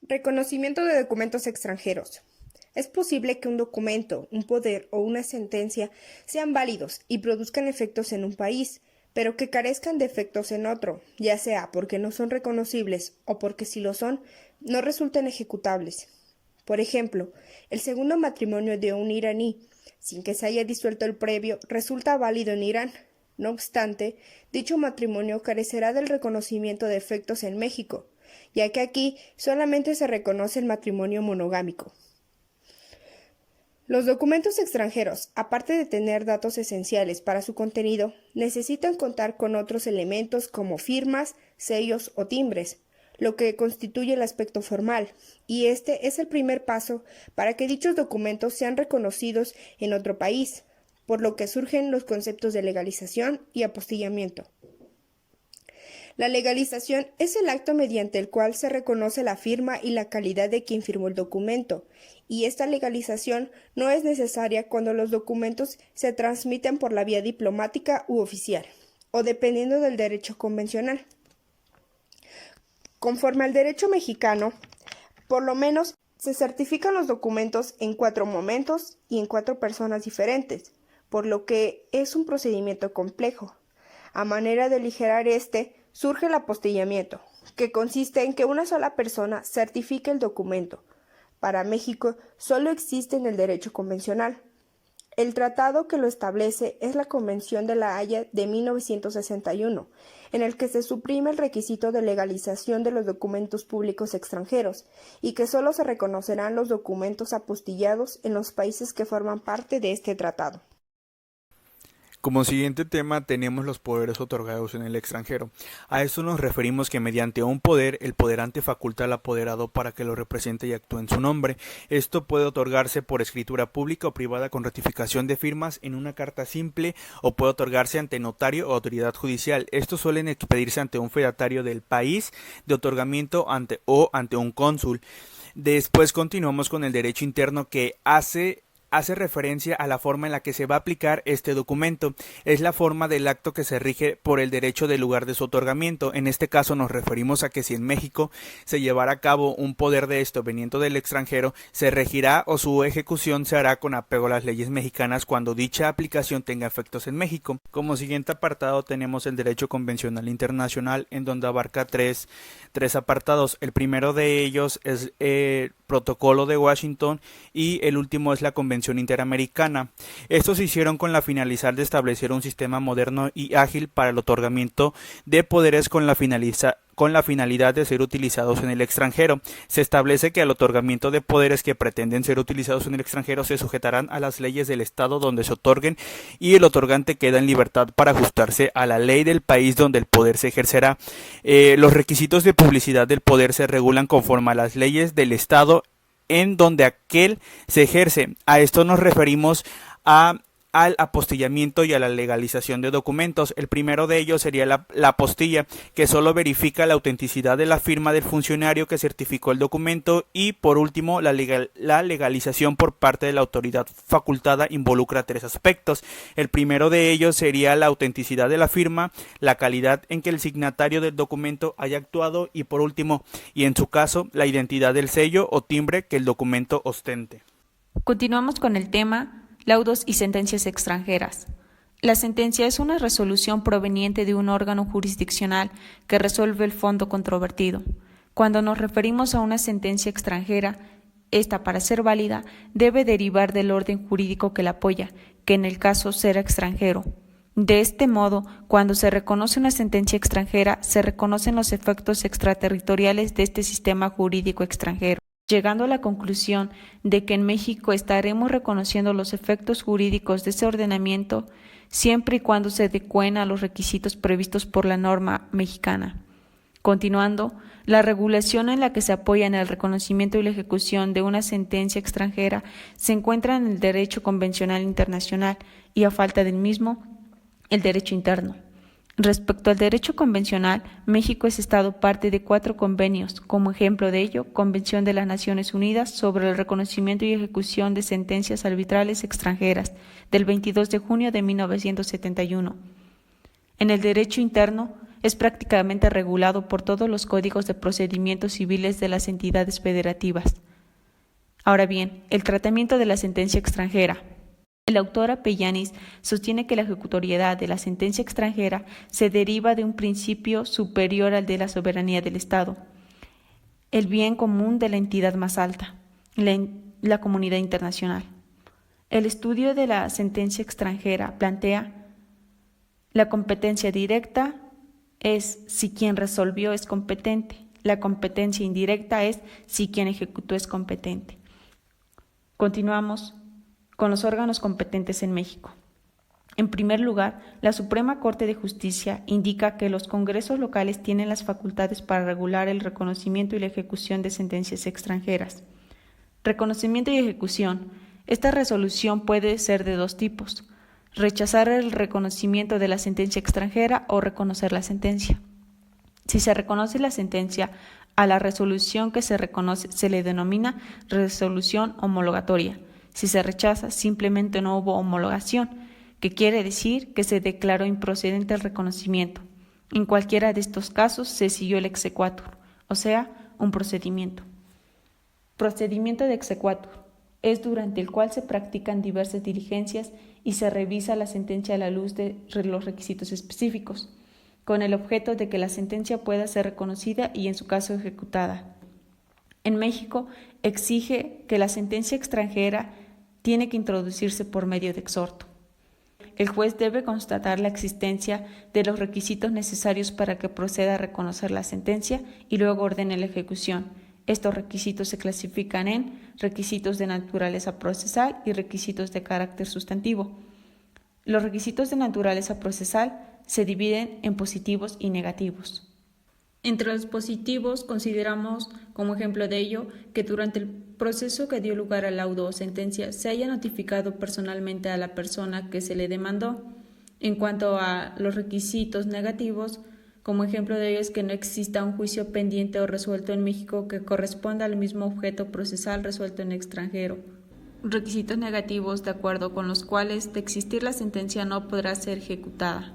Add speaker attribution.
Speaker 1: Reconocimiento de documentos extranjeros. Es posible que un documento, un poder o una sentencia sean válidos y produzcan efectos en un país, pero que carezcan de efectos en otro, ya sea porque no son reconocibles o porque si lo son, no resulten ejecutables. Por ejemplo, el segundo matrimonio de un iraní, sin que se haya disuelto el previo, resulta válido en Irán. No obstante, dicho matrimonio carecerá del reconocimiento de efectos en México, ya que aquí solamente se reconoce el matrimonio monogámico. Los documentos extranjeros, aparte de tener datos esenciales para su contenido, necesitan contar con otros elementos como firmas, sellos o timbres, lo que constituye el aspecto formal, y este es el primer paso para que dichos documentos sean reconocidos en otro país, por lo que surgen los conceptos de legalización y apostillamiento. La legalización es el acto mediante el cual se reconoce la firma y la calidad de quien firmó el documento, y esta legalización no es necesaria cuando los documentos se transmiten por la vía diplomática u oficial, o dependiendo del derecho convencional. Conforme al derecho mexicano, por lo menos se certifican los documentos en 4 momentos y en 4 personas diferentes, por lo que es un procedimiento complejo. A manera de aligerar surge el apostillamiento, que consiste en que una sola persona certifique el documento. Para México solo existe en el derecho convencional. El tratado que lo establece es la Convención de La Haya de 1961, en el que se suprime el requisito de legalización de los documentos públicos extranjeros y que solo se reconocerán los documentos apostillados en los países que forman parte de este tratado.
Speaker 2: Como siguiente tema tenemos los poderes otorgados en el extranjero. A esto nos referimos que mediante un poder, el poderante faculta al apoderado para que lo represente y actúe en su nombre. Esto puede otorgarse por escritura pública o privada con ratificación de firmas en una carta simple o puede otorgarse ante notario o autoridad judicial. Estos suelen expedirse ante un fedatario del país de otorgamiento ante un cónsul. Después continuamos con el derecho interno que hace referencia a la forma en la que se va a aplicar este documento. Es la forma del acto que se rige por el derecho del lugar de su otorgamiento. En este caso nos referimos a que si en México se llevará a cabo un poder de esto veniendo del extranjero, se regirá o su ejecución se hará con apego a las leyes mexicanas cuando dicha aplicación tenga efectos en México. Como siguiente apartado tenemos el derecho convencional internacional, en donde abarca tres apartados. El primero de ellos es el Protocolo de Washington y el último es la Convención Interamericana. Estos se hicieron con la finalidad de establecer un sistema moderno y ágil para el otorgamiento de poderes con la finalidad de ser utilizados en el extranjero. Se establece que al otorgamiento de poderes que pretenden ser utilizados en el extranjero se sujetarán a las leyes del estado donde se otorguen y el otorgante queda en libertad para ajustarse a la ley del país donde el poder se ejercerá. Los requisitos de publicidad del poder se regulan conforme a las leyes del estado en donde aquel se ejerce. A esto nos referimos al apostillamiento y a la legalización de documentos. El primero de ellos sería la apostilla, que solo verifica la autenticidad de la firma del funcionario que certificó el documento, y por último la legalización por parte de la autoridad facultada involucra 3 aspectos. El primero de ellos sería la autenticidad de la firma, la calidad en que el signatario del documento haya actuado y por último, y en su caso, la identidad del sello o timbre que el documento ostente.
Speaker 3: Continuamos con el tema laudos y sentencias extranjeras. La sentencia es una resolución proveniente de un órgano jurisdiccional que resuelve el fondo controvertido. Cuando nos referimos a una sentencia extranjera, esta, para ser válida, debe derivar del orden jurídico que la apoya, que en el caso será extranjero. De este modo, cuando se reconoce una sentencia extranjera, se reconocen los efectos extraterritoriales de este sistema jurídico extranjero, llegando a la conclusión de que en México estaremos reconociendo los efectos jurídicos de ese ordenamiento siempre y cuando se adecúen a los requisitos previstos por la norma mexicana. Continuando, la regulación en la que se apoya en el reconocimiento y la ejecución de una sentencia extranjera se encuentra en el derecho convencional internacional y, a falta del mismo, el derecho interno. Respecto al derecho convencional, México es Estado parte de 4 convenios, como ejemplo de ello, Convención de las Naciones Unidas sobre el reconocimiento y ejecución de sentencias arbitrales extranjeras, del 22 de junio de 1971. En el derecho interno, es prácticamente regulado por todos los códigos de procedimientos civiles de las entidades federativas. Ahora bien, el tratamiento de la sentencia extranjera. El autor Apellanis sostiene que la ejecutoriedad de la sentencia extranjera se deriva de un principio superior al de la soberanía del Estado, el bien común de la entidad más alta, la comunidad internacional. El estudio de la sentencia extranjera plantea la competencia directa es si quien resolvió es competente, la competencia indirecta es si quien ejecutó es competente. Continuamos con los órganos competentes en México. En primer lugar, la Suprema Corte de Justicia indica que los congresos locales tienen las facultades para regular el reconocimiento y la ejecución de sentencias extranjeras. Reconocimiento y ejecución. Esta resolución puede ser de dos tipos: rechazar el reconocimiento de la sentencia extranjera o reconocer la sentencia. Si se reconoce la sentencia, a la resolución que se reconoce se le denomina resolución homologatoria. Si se rechaza, simplemente no hubo homologación, que quiere decir que se declaró improcedente el reconocimiento. En cualquiera de estos casos se siguió el exequatur, o sea, un procedimiento. Procedimiento de exequatur es durante el cual se practican diversas diligencias y se revisa la sentencia a la luz de los requisitos específicos, con el objeto de que la sentencia pueda ser reconocida y, en su caso, ejecutada. En México, exige que la sentencia extranjera tiene que introducirse por medio de exhorto. El juez debe constatar la existencia de los requisitos necesarios para que proceda a reconocer la sentencia y luego ordene la ejecución. Estos requisitos se clasifican en requisitos de naturaleza procesal y requisitos de carácter sustantivo. Los requisitos de naturaleza procesal se dividen en positivos y negativos. Entre los positivos consideramos como ejemplo de ello que durante el proceso que dio lugar al laudo o sentencia se haya notificado personalmente a la persona que se le demandó. En cuanto a los requisitos negativos, como ejemplo de ello es que no exista un juicio pendiente o resuelto en México que corresponda al mismo objeto procesal resuelto en extranjero. Requisitos negativos de acuerdo con los cuales, de existir la sentencia, no podrá ser ejecutada.